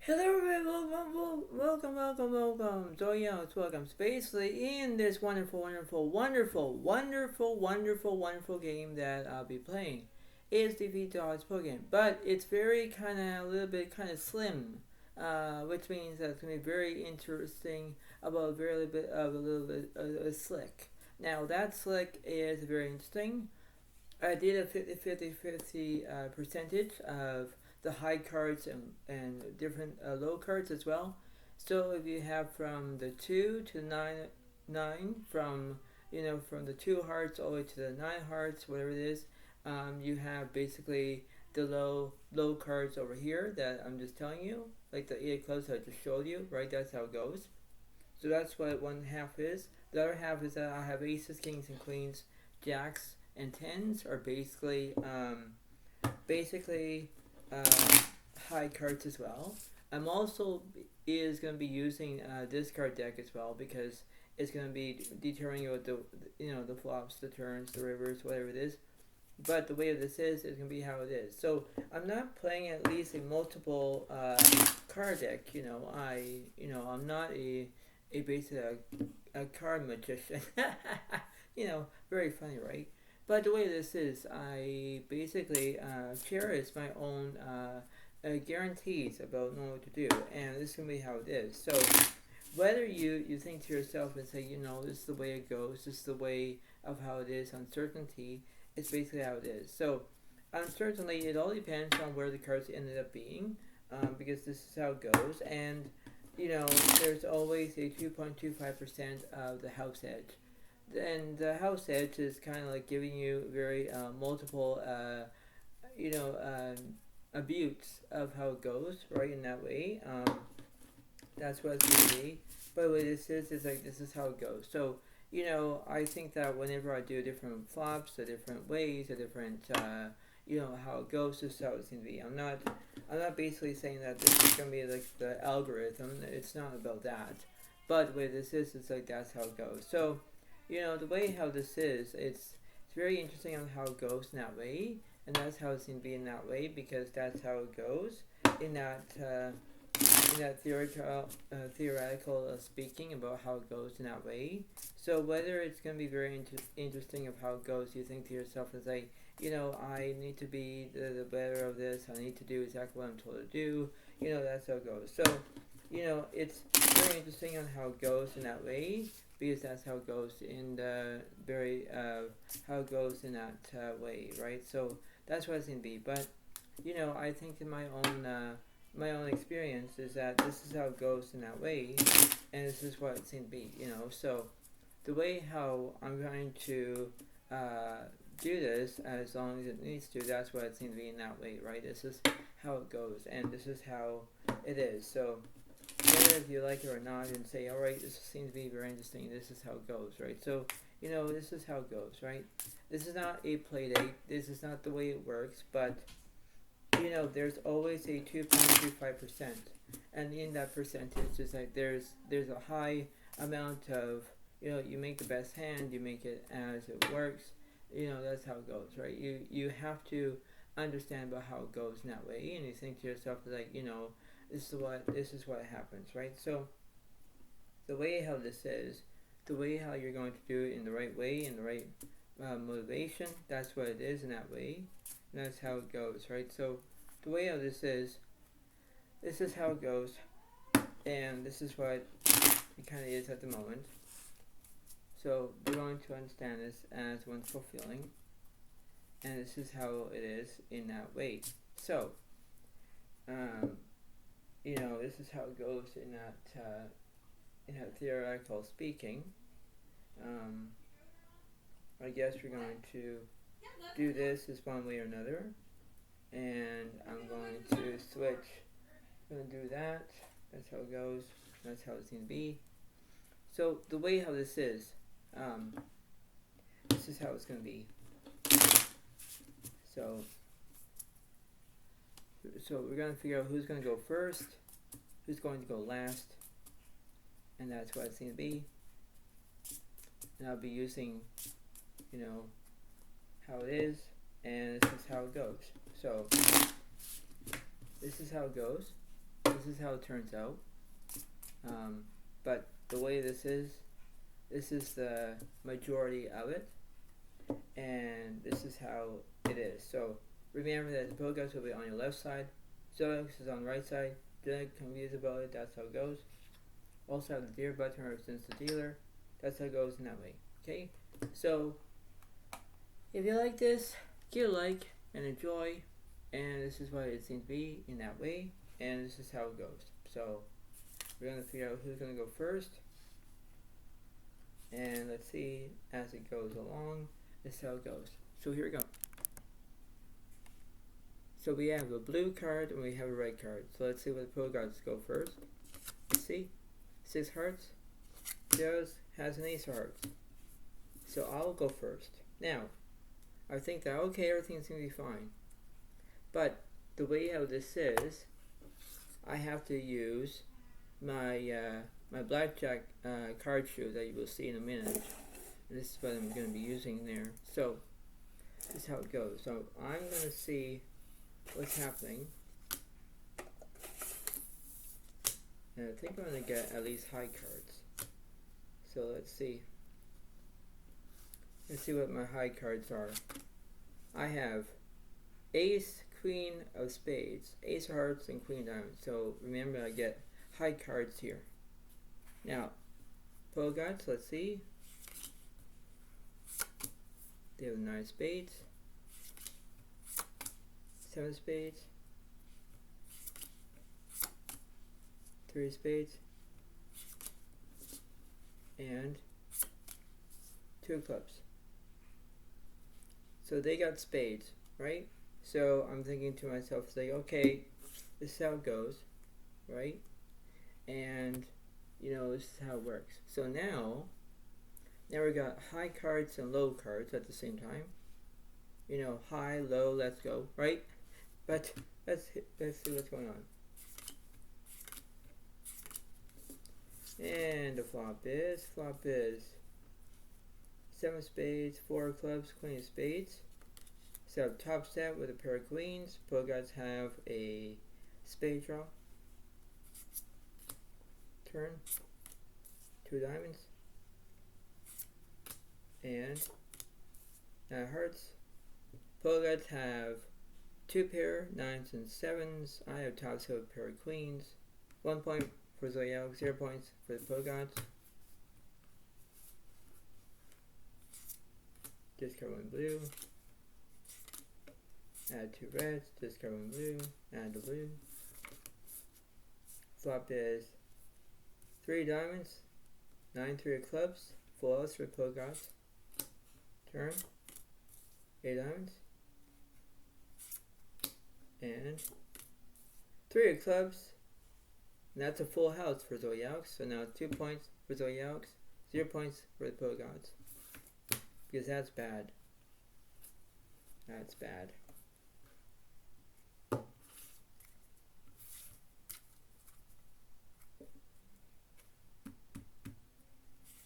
Hello everyone, welcome. Zodiac, welcome. So basically, in this wonderful game that I'll be playing is the V-Dodge Pokemon. But it's very kind of, a little bit kind of slim, which means that it's going to be very interesting about a little bit slick. Now, that slick is very interesting. I did a 50 percentage of the high cards and different low cards as well. So if you have from the 2 to 9, from from the 2 hearts all the way to the 9 hearts, whatever it is, you have basically the low cards over here that I'm just telling you, like the 8 clubs I just showed you, right? That's how it goes. So that's what one half is. The other half is that I have aces, kings, and queens, jacks, and tens are basically uh, high cards as well. I'm also is going to be using this card deck as well because it's going to be determining what the flops, the turns, the rivers, whatever it is. But the way of this is going to be how it is. So I'm not playing at least a multiple card deck. I'm not a basically a card magician. Very funny, right? But the way this is, I basically cherish my own guarantees about knowing what to do, and this is gonna be how it is. So whether you think to yourself and say, this is the way it goes, this is the way of how it is, uncertainty, it's basically how it is. So uncertainty, it all depends on where the cards ended up being, because this is how it goes, and there's always a 2.25% of the house edge. And the house edge is kind of like giving you very multiple, abutes of how it goes, right? In that way, that's what it's going to be. But what this is like this is how it goes. So I think that whenever I do different flops, the different ways, the different, how it goes, this is how it's going to be. I'm not basically saying that this is going to be like the algorithm. It's not about that. But what this is, it's like that's how it goes. So the way how this is, it's very interesting on how it goes in that way, and that's how it's going to be in that way because that's how it goes in that theoretical speaking about how it goes in that way. So whether it's going to be very interesting of how it goes, you think to yourself as like, I need to be the better of this. I need to do exactly what I'm told to do. That's how it goes. So it's very interesting on how it goes in that way because that's how it goes in the very how it goes in that way, right? So that's what it's gonna be. But I think in my own experience is that this is how it goes in that way, and this is what it's gonna be. So the way how I'm going to do this as long as it needs to, that's what it's going to be in that way, right? This is how it goes, and this is how it is. So whether if you like it or not, and say, all right, this seems to be very interesting. This is how it goes, right? So this is how it goes, right? This is not a play date. This is not the way it works, but there's always a 2.25%, and in that percentage, it's like there's a high amount of you make the best hand, you make it as it works. That's how it goes, right? You have to understand about how it goes in that way, and you think to yourself like this is what happens, right? So the way how this is, the way how you're going to do it in the right way, in the right motivation, that's what it is in that way, and that's how it goes, right? So the way how this is how it goes, and this is what it kind of is at the moment. So we're going to understand this as wonderful feeling, and this is how it is in that way. So, this is how it goes in that theoretical speaking. I guess we're going to do this as one way or another, and I'm going to switch. I'm going to do that. That's how it goes. That's how it's going to be. So the way how this is, this is how it's going to be. So we're going to figure out who's going to go first, who's going to go last, and that's what it's going to be. And I'll be using, how it is, and this is how it goes. So this is how it goes. This this is how it turns out. But the way this is the majority of it, and this is how it is. So remember that the Pokedex will be on your left side, Zodiac is on the right side. Don't get confused about it, that's how it goes. Also have the dealer button represents the dealer. That's how it goes in that way. Okay? So if you like this, give a like and enjoy. And this is what it seems to be in that way. And this is how it goes. So we're going to figure out who's going to go first. And let's see as it goes along. This is how it goes. So here we go. So we have a blue card and we have a red card. So let's see what the Pokedex go first. Let's see. 6 hearts. Zeros has an ace of hearts. So I'll go first. Now, I think that okay, everything's going to be fine. But the way how this is, I have to use my my blackjack card shoe that you will see in a minute. And this is what I'm going to be using there. So this is how it goes. So I'm going to see what's happening. And I think I'm going to get at least high cards. So let's see. Let's see what my high cards are. I have ace, queen of spades, ace of hearts, and queen of diamonds. So remember, I get high cards here. Now, Pokedex, let's see. They have 9 spades, 7 spades, 3 spades, and 2 clubs. So they got spades, right? So I'm thinking to myself, like, okay, this is how it goes, right? And, you know, this is how it works. So now we got high cards and low cards at the same time. You know, high, low, let's go, right? But let's see what's going on. And the flop is 7 spades, 4 clubs, queen of spades. So top set with a pair of queens. Pokedex have a spade draw. Turn. 2 diamonds. And 9 hearts. Pokedex have 2 pair, 9s and 7s. I have top set with a pair of queens. 1 point for Zodiac, 0 points for the Pokedex. Discard 1 blue. Add 2 reds, discard 1 blue, add the blue. Flop is 3 diamonds, 9 3 of clubs, full house for Pokedex. Turn, 8 diamonds, and 3 of clubs, and that's a full house for Zodiac. So now 2 points for Zodiac, 0 points for the Pokedex. Because that's bad. That's bad.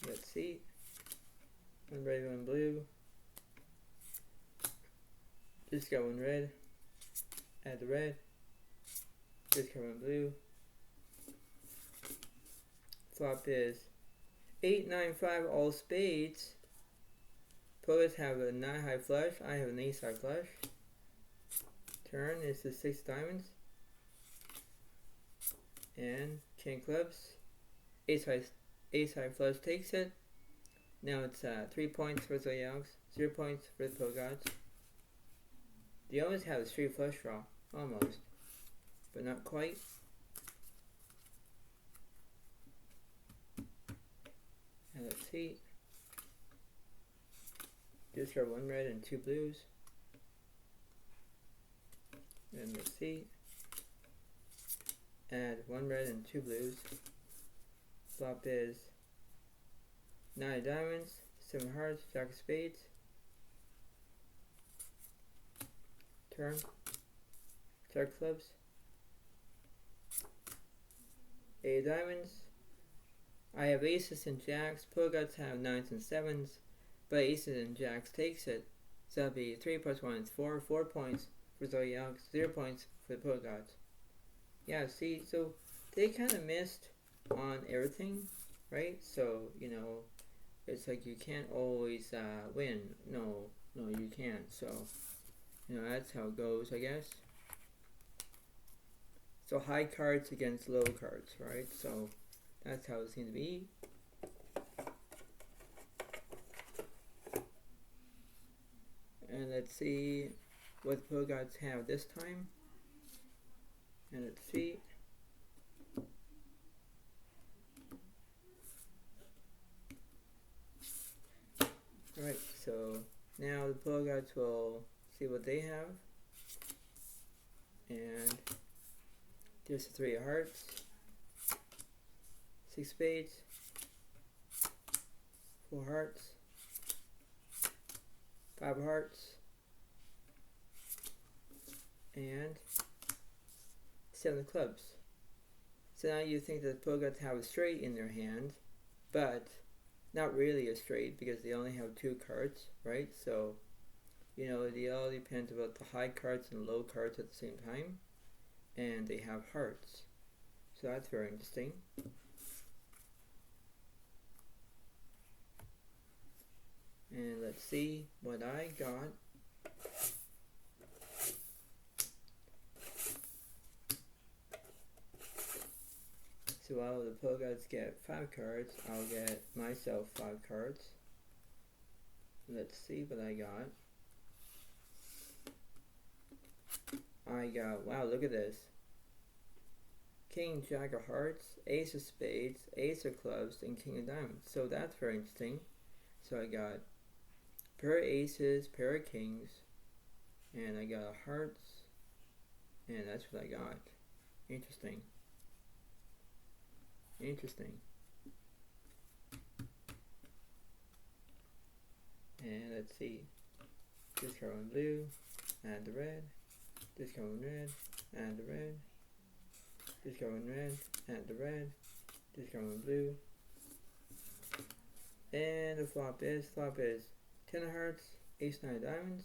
Let's see. 1 red, 1 blue. Just got 1 red. Add the red. Just got 1 blue. Flop is 8, 9, 5, all spades. Pokedex have a 9 high flush. I have an ace high flush. Turn is the 6 diamonds. And king clubs. Ace high flush takes it. Now it's 3 points for Zodiac, 0 points for the Pokedex. They always have a straight flush draw, almost, but not quite. And let's see. Discard 1 red and 2 blues. And let's see. Add 1 red and 2 blues. Flop is 9 diamonds, 7 hearts, jack of spades. Turn. Jack clubs. 8 diamonds. I have aces and jacks. Pokedex have 9s and 7s. But aces and jacks takes it. So that'll be 3 plus 1 is 4. 4 points for Zodiac, 0 points for the Pokedex. Yeah, see, so they kind of missed on everything, right? So, it's like you can't always win. No, you can't. So, that's how it goes, I guess. So high cards against low cards, right? So that's how it seems to be. And let's see what the pro gods have this time. And let's see. Alright, so now the pro gods will see what they have. And there's the 3 of hearts, 6 spades, 4 hearts, 5 hearts, and 7 of clubs. So now you think that the pro gods have a straight in their hand, but not really a straight because they only have 2 cards, right? So, it all depends about the high cards and low cards at the same time. And they have hearts. So that's very interesting. And let's see what I got. So while the pro gods get 5 cards, I'll get myself 5 cards. Let's see what I got. Wow, look at this. King, Jack of hearts, Ace of spades, Ace of clubs, and King of diamonds. So that's very interesting. So I got pair of aces, pair of kings, and I got hearts, and that's what I got. Interesting. And let's see. Discard one blue, add the red. Discard one red, add the red. Discard one red, add the red. Discard one blue. And the flop is 10 of hearts, Ace 9 of diamonds.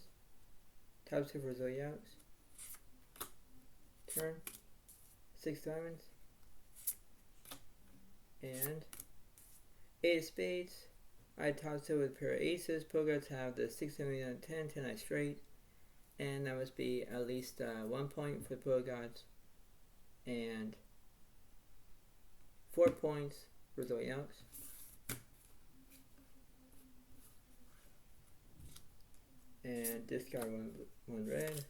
Top 2 for Zodiacs. Turn. 6 diamonds. And 8 of spades. I topped it with a pair of aces. Pro gods have the 6, 7, 8, 9, 10, 10 I straight. And that must be at least 1 point for the pro gods. And 4 points for Zodiacs. And discard one red.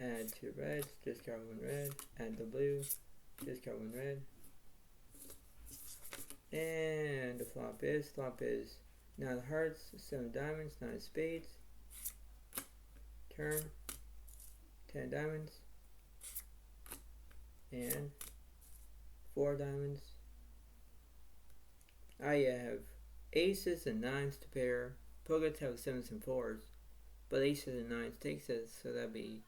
Add 2 reds. Discard 1 red. Add the blue. Discard 1 red. And the flop is 9 of hearts, 7 diamonds, 9 of spades. Turn. 10 diamonds. And 4 diamonds. I have aces and 9s to pair. Pro gods have 7s and 4s, but aces and 9s takes it, so that'd be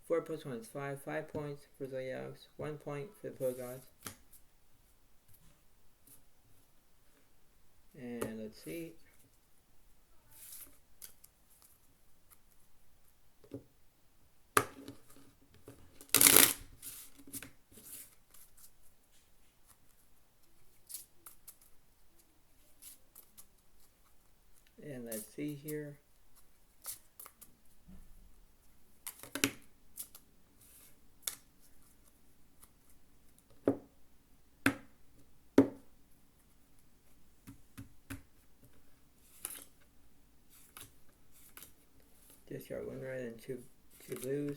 4 plus 1 is 5. 5 points for Zodiacs, 1 point for the pro gods. And let's see. And let's see here. Discard 1 red and two blues.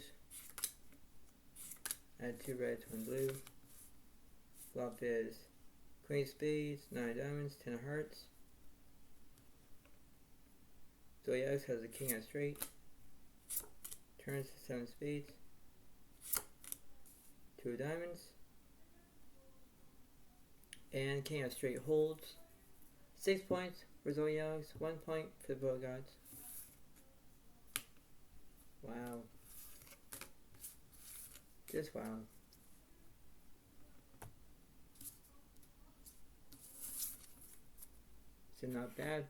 Add 2 reds, 1 blue. Flop is Queen of spades, 9 of diamonds, 10 of hearts. Zodiac has a king on straight. Turns to 7 spades. 2 of diamonds. And king on straight holds. 6 points for Zodiacs, 1 point for the pro gods. Wow. Just wow. So not bad.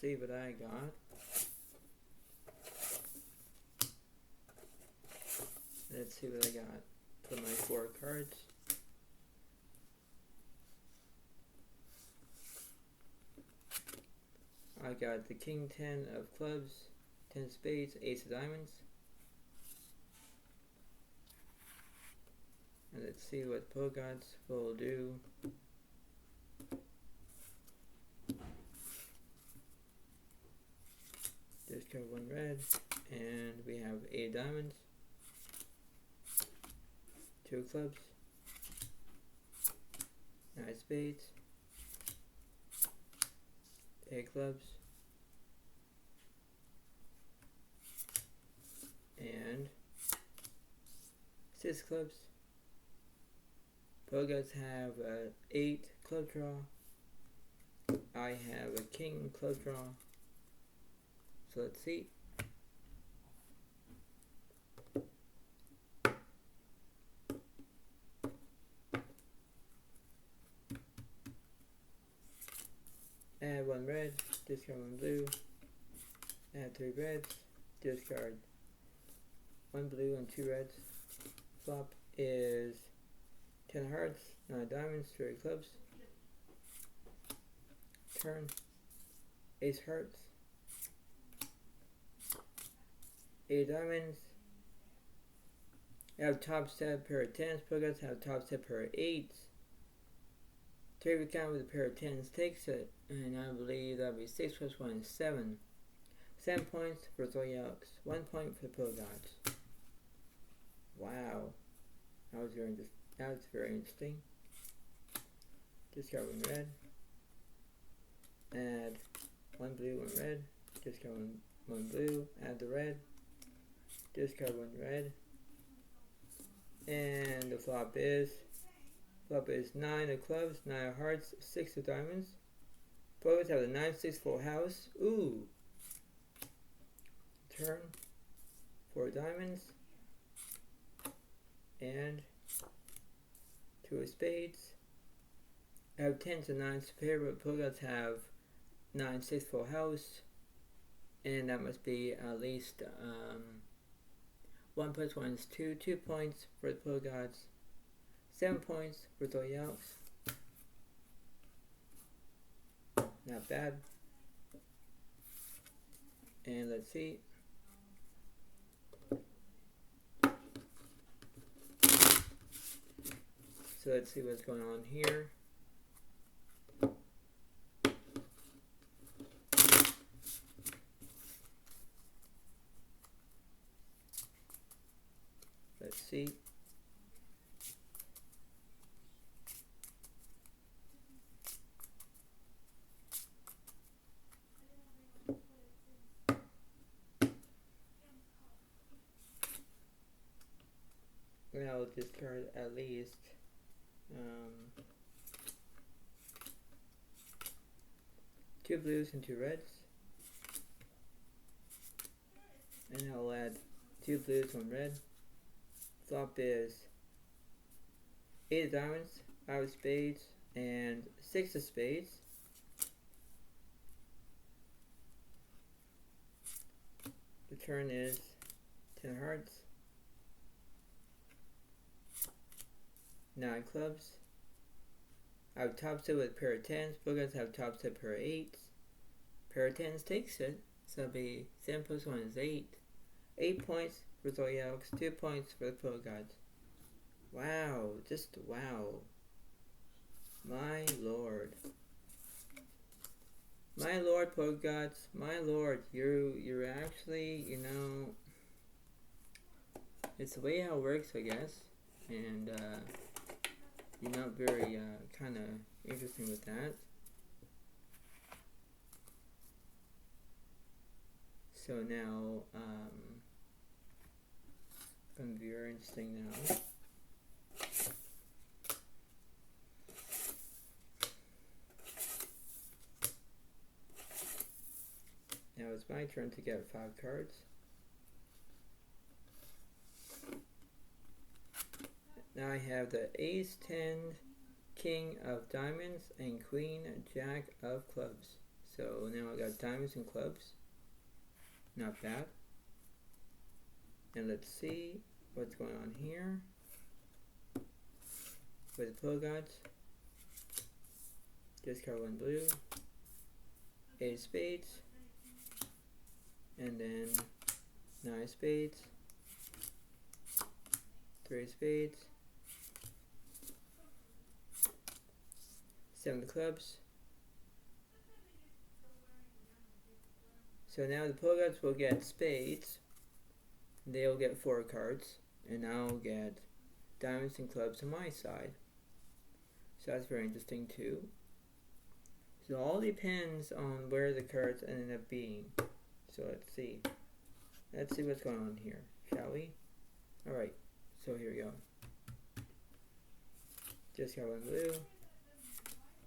see what I got. Let's see what I got for my 4 cards. I got the King 10 of clubs, 10 of spades, Ace of diamonds. And let's see what Pogods will do. Discard 1 red, and we have 8 diamonds, 2 clubs, 9 spades, 8 clubs, and 6 clubs. Pogods have 8 club draw. I have a king club draw. So let's see. Add 1 red, discard 1 blue, add 3 reds, discard 1 blue and 2 reds. Flop is 10 hearts, 9 diamonds, 3 clubs. Turn, ace hearts, 8 diamonds. I have top step pair of 10s. Pogods have top step pair of 8s. Trade account with a pair of 10s takes it, and I believe that'll be 6 plus 1 is 7. 7 points for Zodiac, 1 point for the Pogods. Wow, that was very interesting. Discard 1 red. Add 1 blue, 1 red. Discard 1 blue. Add the red. Discard 1 red. And the flop is 9 of clubs, 9 of hearts, 6 of diamonds. Pogods have a 9-6 full house. Ooh. Turn, 4 diamonds, and 2 of spades. I have 10s and 9s to pair, but Pogods have 9-6 full house, and that must be at least 1 plus 1 is 2. 2 points for the Pogods. 7 points for Zodiac. Not bad. And let's see. So let's see what's going on here. Let's see. I'll discard at least 2 blues and 2 reds, and I'll add 2 blues, 1 red. Flop is 8 of diamonds, 5 of spades, and 6 of spades. The turn is 10 hearts, 9 clubs. I have top set with a pair of 10s. Pogods have top set pair of 8s. Pair of 10s takes it. So it'll be 7 plus 1 is 8. 8 points for Zodiac, 2 points for the Pogods. Wow, just wow. My lord. My lord, Pogods. My lord, you're actually, you know, it's the way how it works, I guess. And you're not very kind of interesting with that. So now, going to be very interesting now. Now it's my turn to get 5 cards. Now I have the Ace 10, King of Diamonds, and Queen Jack of Clubs. So now I got diamonds and clubs. Not bad. And let's see what's going on here with the pull gods. Discard one blue. 8 of spades. And then 9 of spades. 3 of spades. 7 of clubs. So now the pull gods will get spades. They'll get 4 cards. And I'll get diamonds and clubs on my side. So that's very interesting too. So it all depends on where the cards ended up being. So let's see. Let's see what's going on here, shall we? Alright, so here we go. Just got one blue.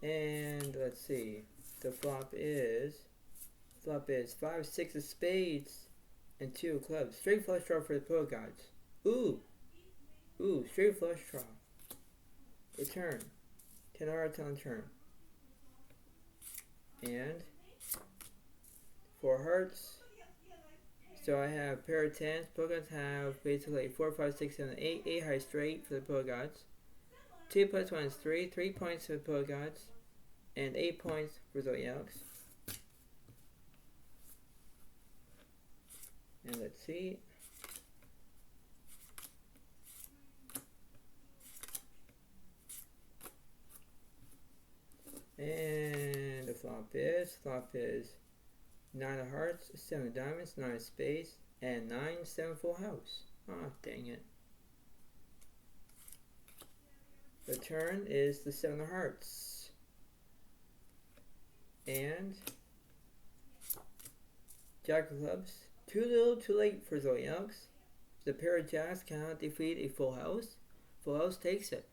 And let's see. The flop is 5, 6 of spades and 2 of clubs. Straight flush draw for the pull gods. Ooh, straight flush draw. Return. 10 of hearts on turn. And 4 hearts. So I have a pair of 10s. Pull gods have basically 4, 5, 6, 7, 8. 8 high straight for the pull gods. 2 plus 1 is 3. 3 points for the pull gods. And 8 points for Zodiacs. And let's see. And the flop is 9 of hearts, 7 of diamonds, 9 of spades, and 9, 7 full house. Ah, dang it. The turn is the 7 of hearts. And Jack of clubs. Too little, too late for Zodiacs. The pair of jacks cannot defeat a full house. Full house takes it.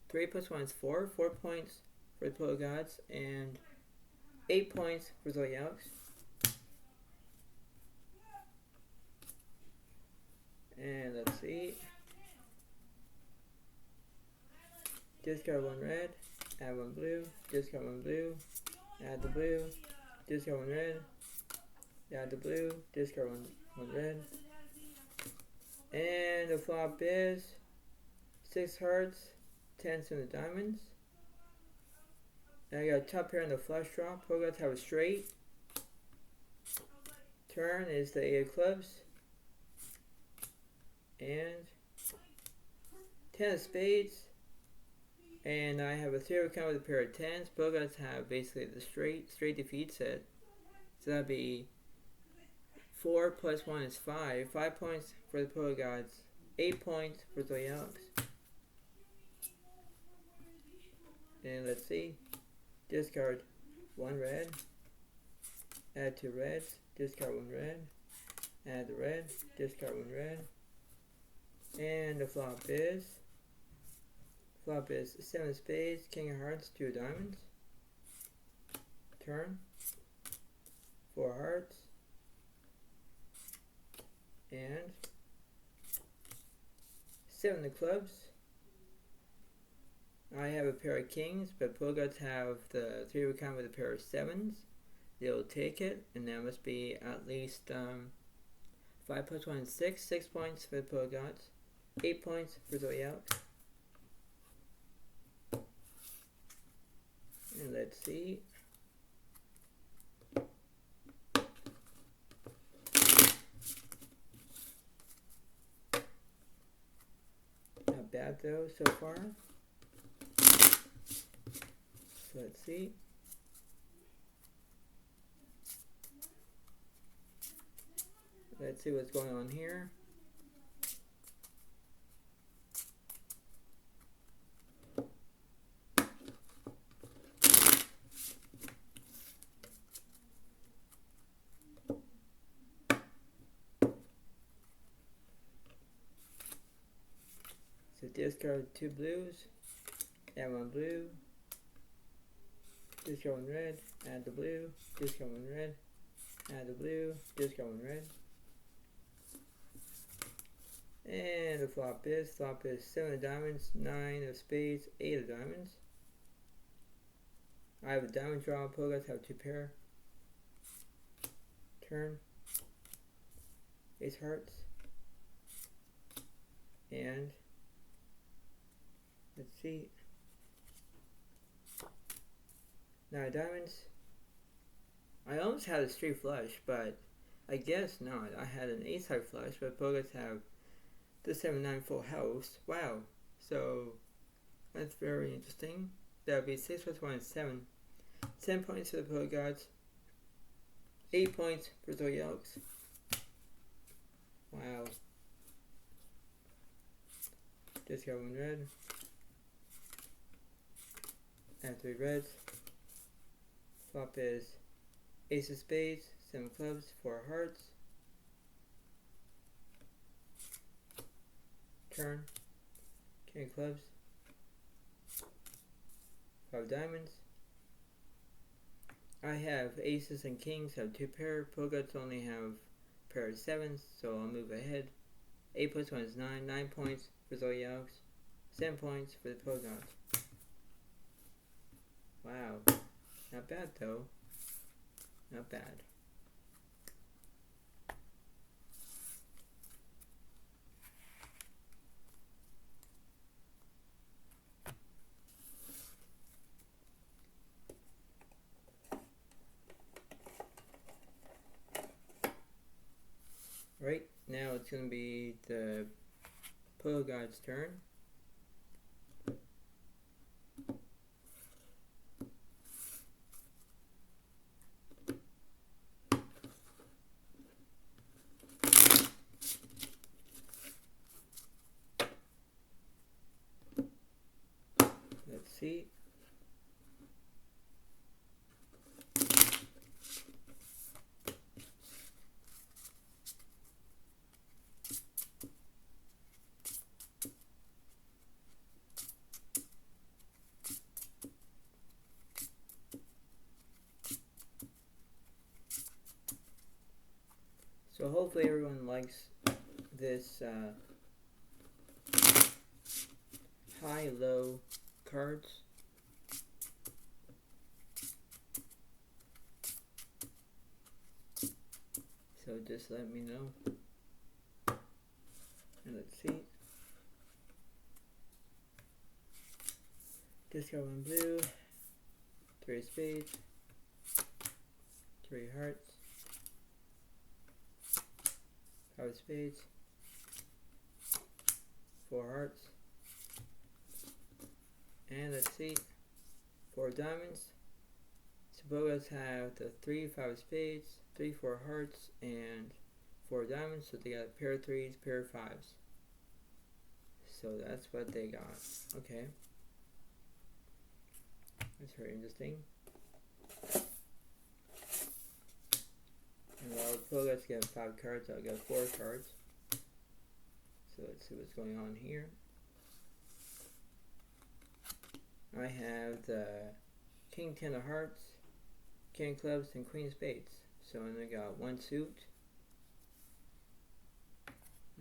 3 plus 1 is 4. 4 points for the pull gods and 8 points for Zodiacs. And let's see. Discard 1 red, add 1 blue, discard 1 blue, add the blue, discard 1 red, add the blue, discard 1 red. And the flop is 6 hearts, 10 of the diamonds. And I got a top pair on the flush draw. Pull gods have a straight. Turn is the 8 of clubs. And 10 of spades. And I have a 3 of count with a pair of 10s. Pull gods have basically the straight defeats it. So that'd be 4 plus 1 is 5. 5 points for the pull gods. 8 points for Zodiacs. And let's see. Discard 1 red. Add 2 reds. Discard 1 red. Add the red. Discard 1 red. And the flop is 7 of spades, king of hearts, 2 of diamonds. Turn. 4 hearts. And 7 of clubs. I have a pair of kings, but pull gods have the 3 of a kind with a pair of 7s. They'll take it, and that must be at least 5 plus 1 is 6. 6 points for the pull gods. 8 points for Zodiacs. And let's see. Not bad though so far. So let's see. Let's see what's going on here. So discard 2 blues, add 1 blue, discard 1 red, add the blue, discard 1 red, add the blue, discard 1 red. And the flop is 7 of diamonds, 9 of spades, 8 of diamonds. I have a diamond draw, pull gods have 2 pair, turn, ace hearts, and let's see, now diamonds. I almost had a straight flush, but I guess not. I had an ace high flush, but Pogas have the 7-9 full house. Wow, so that's very interesting. That would be 6 plus 1 is 7. 10 points for the Pogots, 8 points for Zodiacs. Wow. Just got 1 red. Add 3 reds. Flop is ace of spades, 7 clubs, 4 hearts. Turn, king of clubs, 5 diamonds. I have aces and kings, have 2 pair. Pogots only have a pair of 7s, so I'll move ahead. 8 plus 1 is 9. 9 points for Zodiacs. 7 points for the Pogots. Wow. Not bad though. Not bad. Right, now it's going to be the Pogots' turn. Let's see. So hopefully everyone likes this high-low cards. So just let me know. And let's see. Discard 1 blue, 3 spades, 3 hearts, 5 spades, 4 hearts, and let's see, 4 diamonds. Pogots have the 3 5 spades, 3 4 hearts, and 4 diamonds, so they got a pair of 3s, pair of 5s. So that's what they got. Okay. That's very interesting. And while the Pogots get 5 cards, I'll get 4 cards. So let's see what's going on here. I have the King 10 of hearts, King of clubs, and Queen of spades. So I only got 1 suit.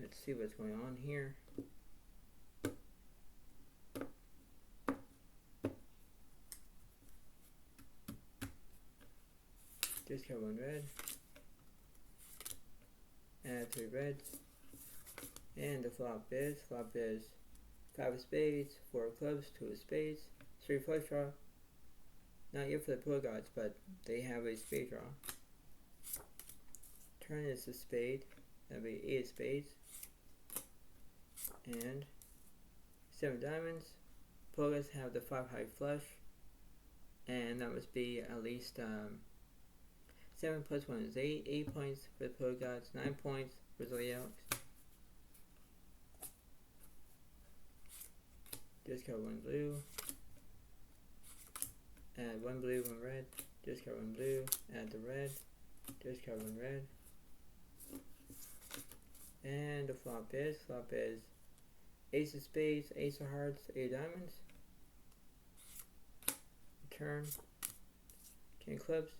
Let's see what's going on here. Discard 1 red. Add 3 reds. And the flop is 5 of spades, 4 of clubs, 2 of spades, 3 flush draw. Not yet for the Pogots, but they have a spade draw. Turn is a spade. That'll be 8 of spades. And 7 diamonds. Pogots have the 5 high flush. And that must be at least 7 plus 1 is 8. 8 points for the Pogots. 9 points for Zodiacs. Discard 1 blue. Add 1 blue, 1 red. Discard 1 blue. Add the red. Discard 1 red. And the flop is ace of spades, ace of hearts, 8 diamonds. Turn, king of clubs,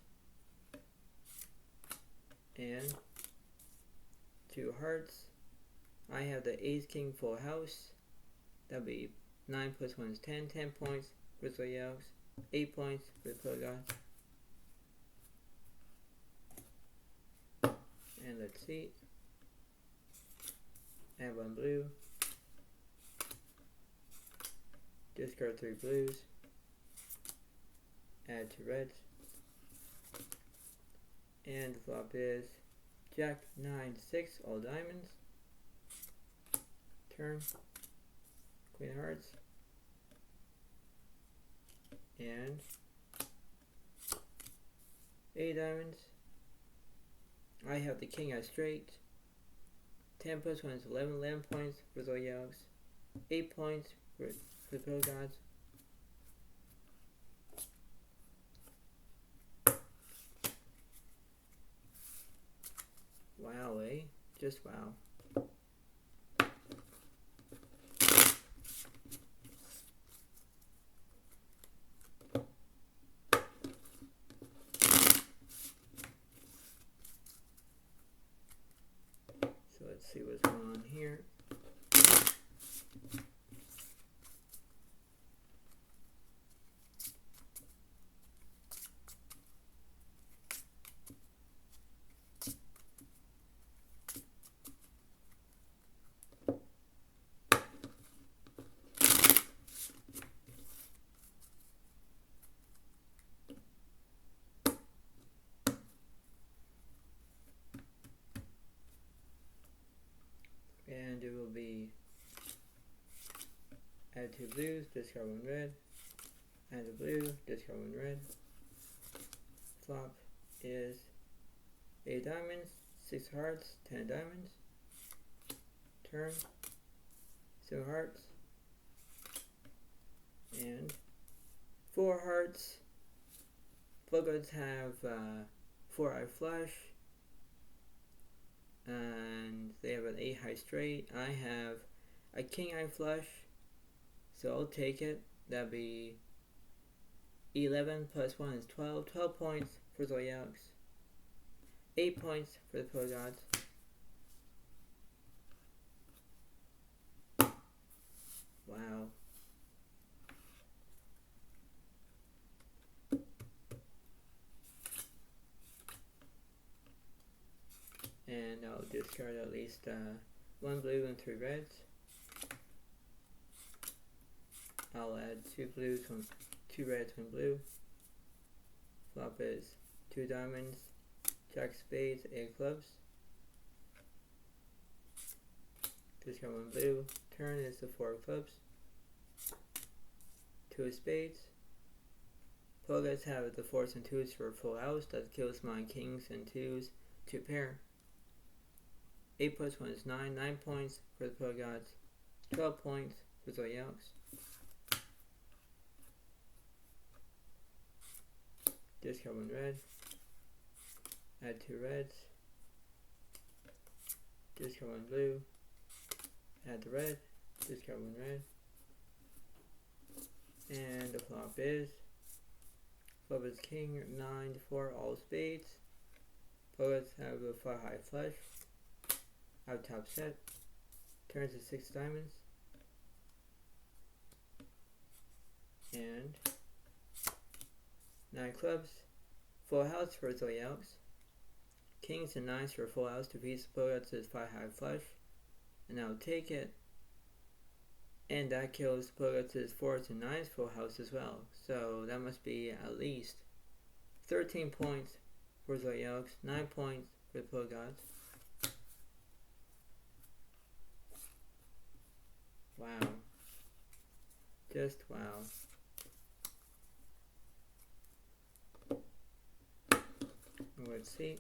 and 2 hearts. I have the ace king full house. That'll be 9 plus 1 is 10. 10 points for Zodiacs. 8 points for the Pogots. And let's see. Add 1 blue. Discard 3 blues. Add 2 reds. And the flop is Jack 9 6 all diamonds. Turn. Queen of hearts. And 8 diamonds. I have the king as straight. 10 plus 1 is 11. 11 points for Zodiacs. 8 points for the Pill Gods. Wow, eh? Just wow. So let's see what's going on here. And it will be add 2 blues, discard 1 red, add a blue, discard 1 red. Flop is 8 diamonds, 6 hearts, 10 diamonds. Turn, 7 hearts, and 4 hearts. Pluggards have 4-eye flush, and they have an 8 high straight. I have a king eye flush, so I'll take it. That'd be 11 plus 1 is 12. 12 points for Zodiacs. 8 points for the Pill Gods. Wow. And I'll discard at least 1 blue and 3 reds. I'll add 2 blues, 2 reds, 1 blue. Flop is 2 diamonds, Jack spades, 8 clubs. Discard 1 blue. Turn is the 4 of clubs. 2 of spades. Pluggards have the 4s and 2s for a full house. That kills my kings and 2s to pair. 8 plus 1 is 9. 9 points for the Pill Gods. 12 points for Zodiacs. Discard 1 red. Add 2 reds. Discard 1 blue. Add the red. Discard 1 red. And the flop is king 9 4 all spades. Pluggards have a 5 high flush. Out top set. Turns to 6 diamonds. And 9 clubs. Full house for Zodiacs. Kings and 9s for a full house. Defeats Pluggards is 5 high flush. And I'll take it. And that kills Pluggards' 4s and 9s full house as well. So that must be at least 13 points for Zodiacs. 9 points for the Pluggards. Wow. Just wow. Let's see.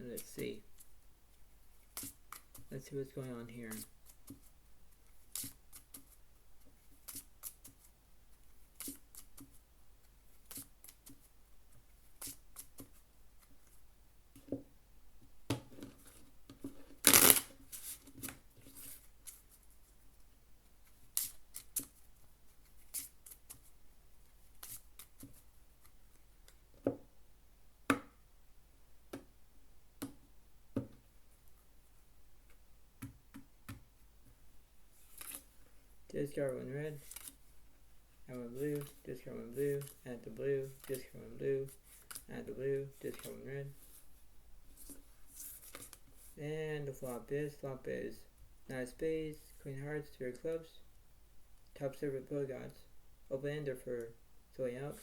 Let's see. Let's see what's going on here. Discard one red. Add one blue. Discard one blue. Add the blue. Discard one blue. Add the blue. Discard one red. And the flop is nine spades, queen hearts, three of clubs, top serve with pro gods, open ender for Zodiac.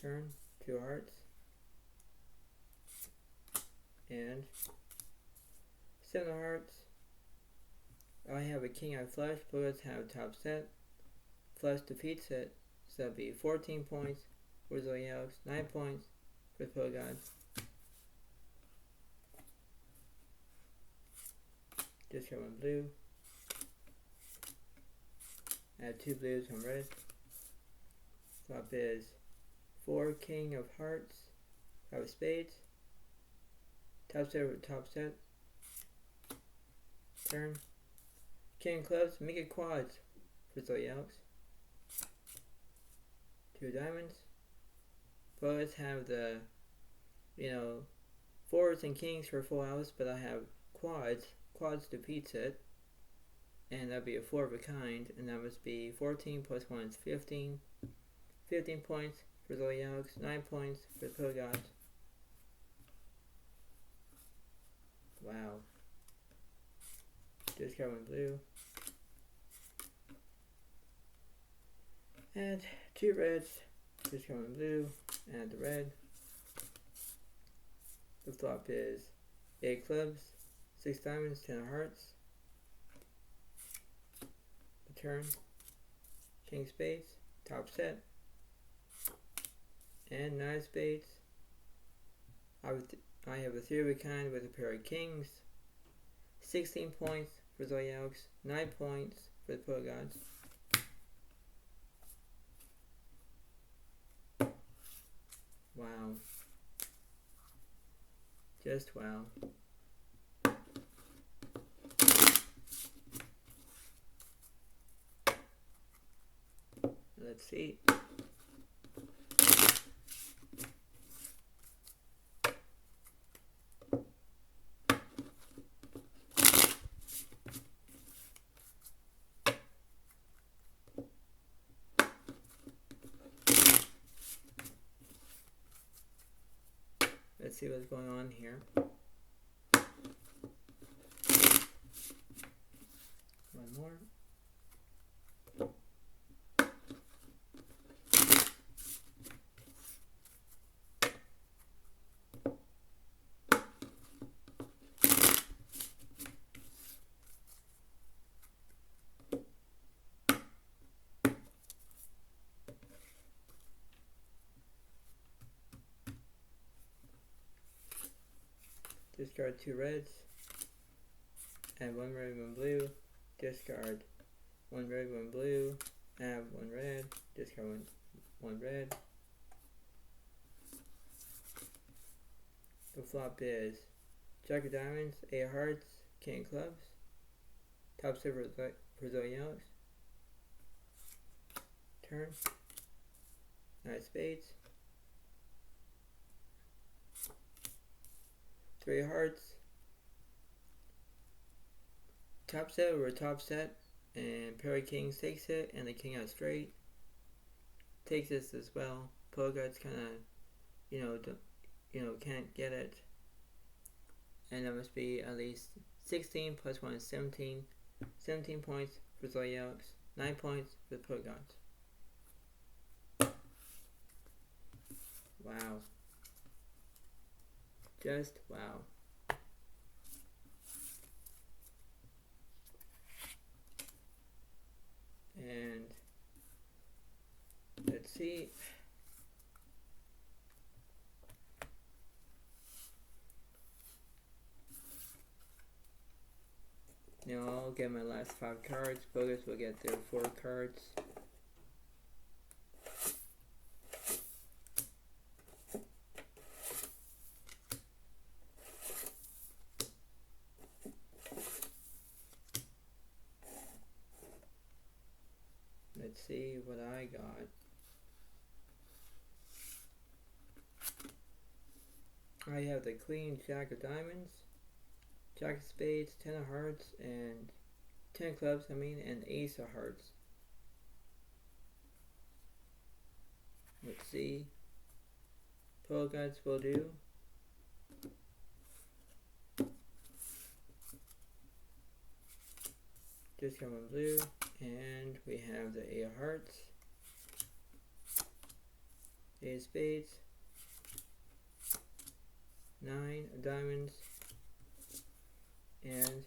Turn, two hearts, and seven of hearts. I have a king on flush, pro gods have top set, flush defeats it, so that'd be 14 points for Zodiac, 9 points for pro gods. Discard one blue. Add two blues, one red. Flop is 4 king of hearts, 5 of spades. Top set with top set. Turn. King of clubs, make it quads for Zodiac. 2 diamonds. Both have the, fours and kings for full house, but I have quads. Quads defeats it, and that'd be a 4 of a kind, and that must be 14 plus 1 is 15. 15 points for Zodiac, 9 points for pro gods. Wow. Discard one blue. And 2 reds. Discard one blue. Add the red. The flop is 8 clubs. 6 diamonds, 10 of hearts. The turn. King spades, top set. And 9 spades. I have a 3 of a kind with a pair of kings. 16 points for Zodiac, 9 points for the pro gods. Wow. Just wow. Let's see. Let's see what's going on here. One more. Discard 2 reds, add 1 red, 1 blue, discard 1 red, 1 blue, add 1 red, discard 1 red. The flop is Jack of diamonds, 8 hearts, king of clubs, top set for Zodiac. Turn, 9 spades. 3 hearts, top set over top set, and pair of kings takes it, and the king out straight takes this as well. Pro gods kind of, can't get it, and that must be at least 16 plus 1 is 17. 17 points for Zodiac, 9 points for the pro gods. Wow. Just wow. And let's see. Now I'll get my last 5 cards. Bogus will get their 4 cards. Let's see what I got. I have the queen, jack of diamonds, jack of spades, 10 of hearts, and 10 clubs, and ace of hearts. Let's see. Pearl guides will do. Discard one blue, and we have the 8 of hearts, 8 of spades, 9 of diamonds, and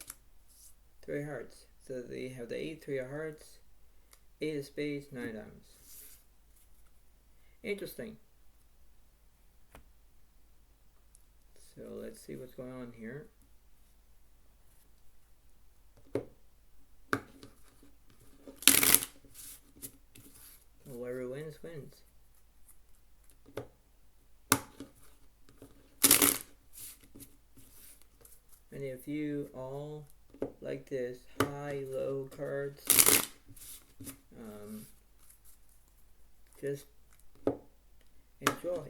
3 hearts. So they have the 8, 3 of hearts, 8 of spades, 9 of diamonds. Interesting. So let's see what's going on here. Whoever wins, wins. And if you all like this high-low cards, just enjoy.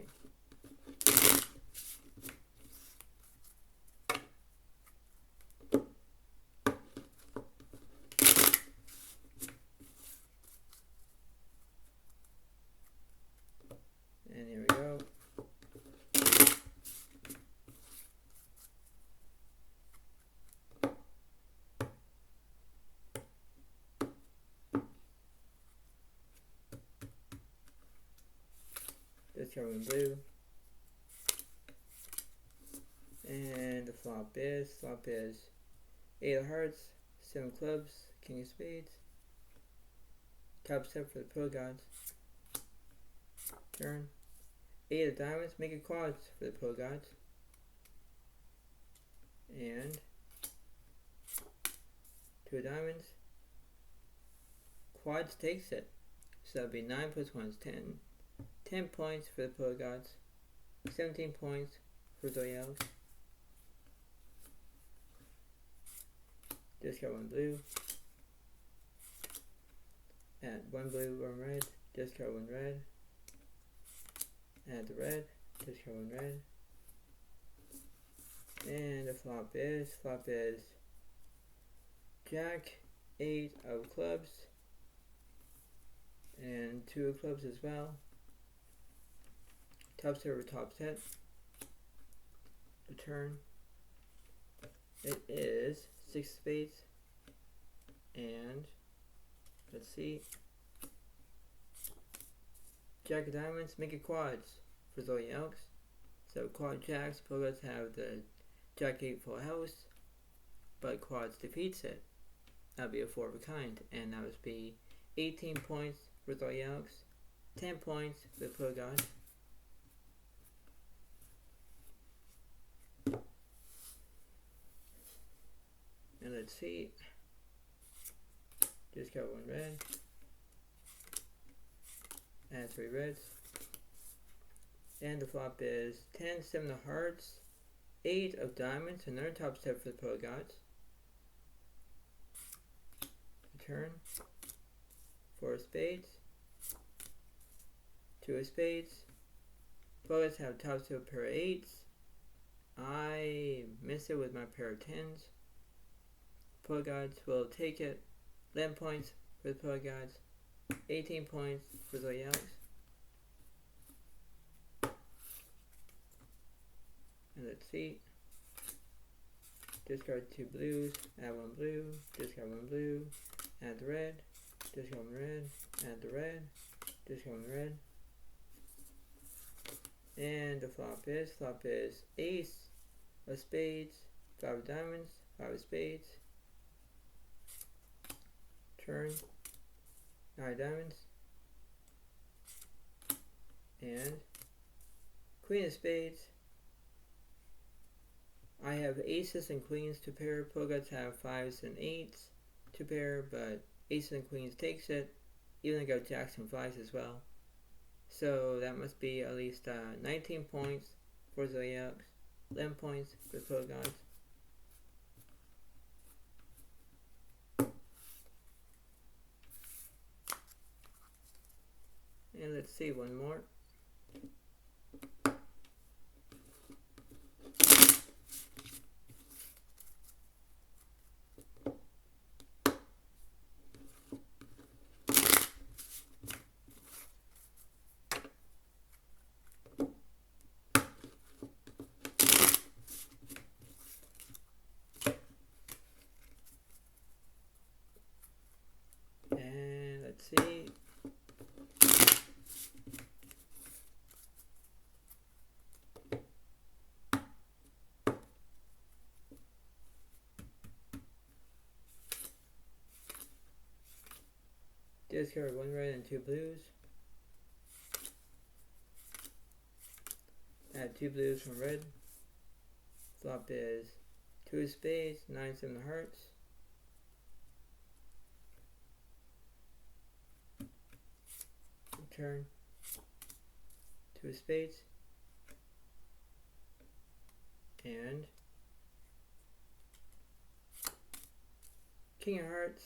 And here we go. Discard one blue. And the flop is 8 of hearts, 7 clubs, king of spades. Top step for the pro gods. Turn. 8 of diamonds, make it quads for the pro gods. And 2 of diamonds. Quads takes it. So that'll be 9 plus 1 is 10. 10 points for the pro gods. 17 points for Zodiac. Discard one blue. Add 1 blue, 1 red. Discard 1 red. Add the red. Discard 1 red. And the flop is Jack, 8 of clubs, and 2 of clubs as well. Top server, top set. Return. It is 6 spades, and let's see. Jack of diamonds, make it quads for Zodiac. So quad jacks, pillars have the Jack 8 full house, but quads defeats it. That'll be a 4 of a kind, and that would be 18 points for Zodiac, 10 points for the pro god. And let's see. Discard 1 red. Add 3 reds. And the flop is 10, 7 of hearts, 8 of diamonds, another top step for the pro gods. Return. 4 of spades. 2 of spades. Pro gods have top step pair of 8s. I miss it with my pair of 10s. Pro gods will take it. 11 points for the pro gods. 18 points for Zodiac. And let's see. Discard 2 blues, add 1 blue, discard 1 blue, add the red, discard 1 red, add the red, discard 1 red. And the flop is ace of spades, 5 of diamonds, 5 of spades. Turn. 9 diamonds, and queen of spades. I have aces and queens to pair. Pro gods have 5s and 8s to pair, but aces and queens takes it. Even I got jacks and 5s as well. So that must be at least 19 points for Zodiac, 11 points for pro gods. And let's see one more. Discard 1 red and 2 blues. Add 2 blues from red. Flop is 2 of spades, 9 7 of hearts. Turn 2 of spades and king of hearts.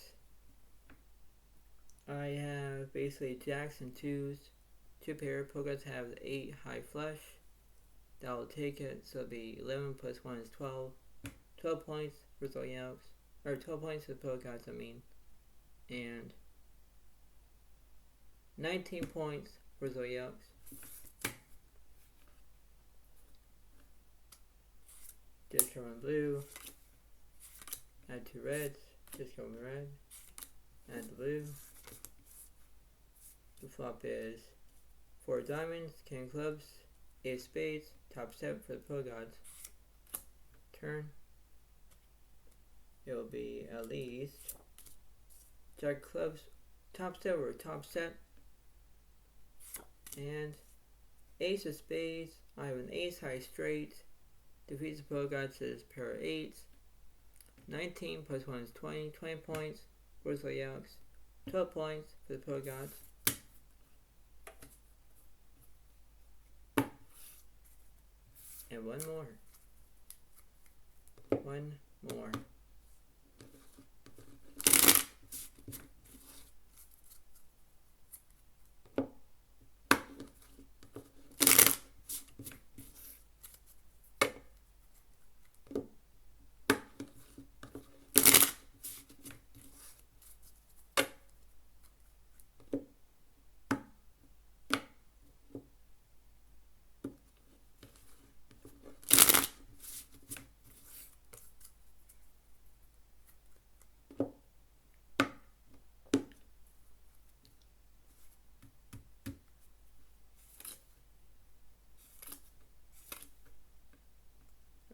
I have basically jacks and twos, 2 pair. Pokeguts have the 8 high flush. That will take it, so it'll be 11 plus 1 is 12. 12 points for Zodiac, or 12 points for the Pokeguts, I mean, and 19 points for Zodiac. Discard 1 blue, add 2 reds, discard 1 red, add the blue. The flop is 4 diamonds, king of clubs, 8 spades, top step for the Pokegods. Turn. It will be at least jack of clubs, top step or top set, and ace of spades. I have an ace high straight. Defeats the Pokegods is pair of 8s. 19 plus 1 is 20. 20 points for Zodiac. 12 points for the Pokegods. And one more. One more.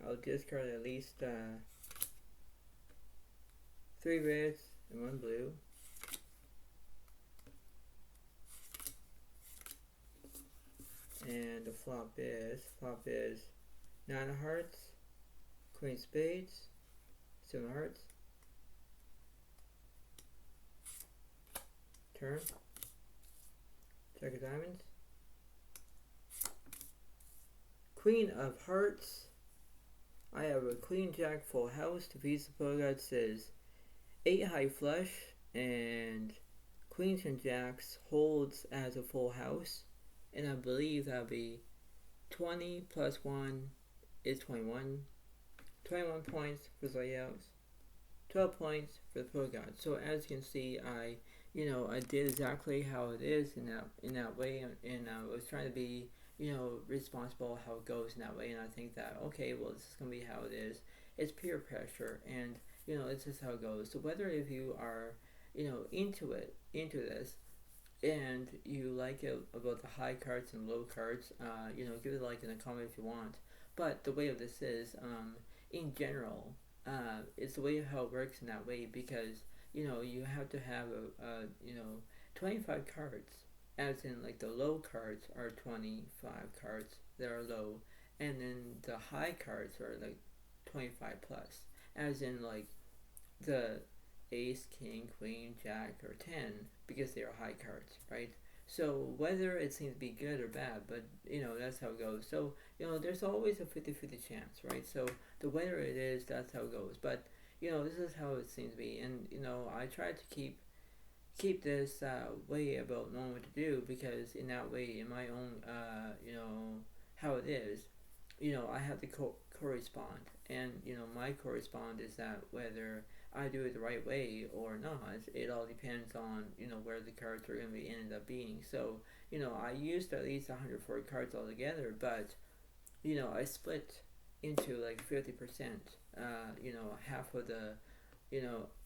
I'll discard at least 3 reds and 1 blue. And the flop is 9 of hearts, queen of spades, 7 of hearts. Turn. Jack of diamonds. Queen of hearts. I have a queen jack full house. Defeats the Pokeguts says 8 high flush, and queens and jacks holds as a full house, and I believe that'll be 20 plus 1 is 21. 21 points for Zodiac, 12 points for the Pokeguts. So as you can see, I did exactly how it is in that way, and I was trying to be responsible how it goes in that way, and I think that, okay, well, this is going to be how it is. It's peer pressure, and, it's just how it goes. So whether if you are, into this, and you like it about the high cards and low cards, give it a like in the comment if you want. But the way of this is, in general, it's the way of how it works in that way, because, you have to have 25 cards. As in, like, the low cards are 25 cards that are low, and then the high cards are like 25 plus. As in, like, the ace, king, queen, jack, or 10, because they are high cards, right? So whether it seems to be good or bad, but that's how it goes. So there's always a 50-50 chance, right? So the whether it is, that's how it goes. But this is how it seems to be, and I try to keep this way about knowing what to do, because in that way, in my own how it is, I have to correspond, and my correspond is that whether I do it the right way or not, it all depends on where the cards are going to be ended up being. So I used at least 140 cards altogether, but I split into like 50%, half of the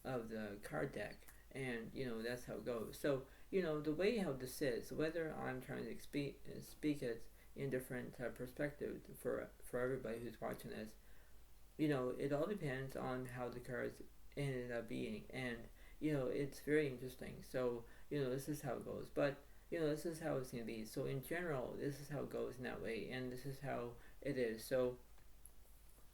of the card deck. And that's how it goes. So the way how this is, whether I'm trying to speak it in different perspectives for everybody who's watching this, it all depends on how the cards ended up being. And it's very interesting. So this is how it goes. But this is how it's gonna be. So in general, this is how it goes in that way, and this is how it is. So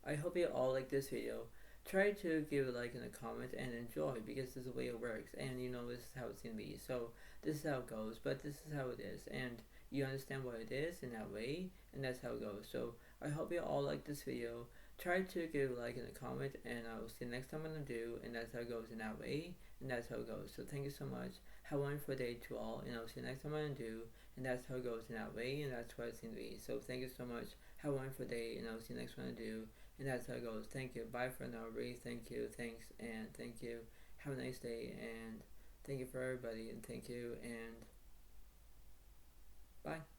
I hope you all like this video. Try to give a like and a comment and enjoy, because this is the way it works, and this is how it's gonna be. So this is how it goes, but this is how it is, and you understand what it is in that way, and that's how it goes. So I hope you all like this video. Try to give a like and a comment, and I will see you next time I'm gonna do, and that's how it goes in that way, and that's how it goes. So thank you so much. Have a wonderful day to all, and I'll see you next time I'm gonna do, and that's how it goes in that way, and that's what it's gonna be. So thank you so much. Have a wonderful day, and I'll see you next time I do, and that's how it goes. Thank you. Bye for now. Really, thank you. Thanks, and thank you. Have a nice day, and thank you for everybody, and thank you, and bye.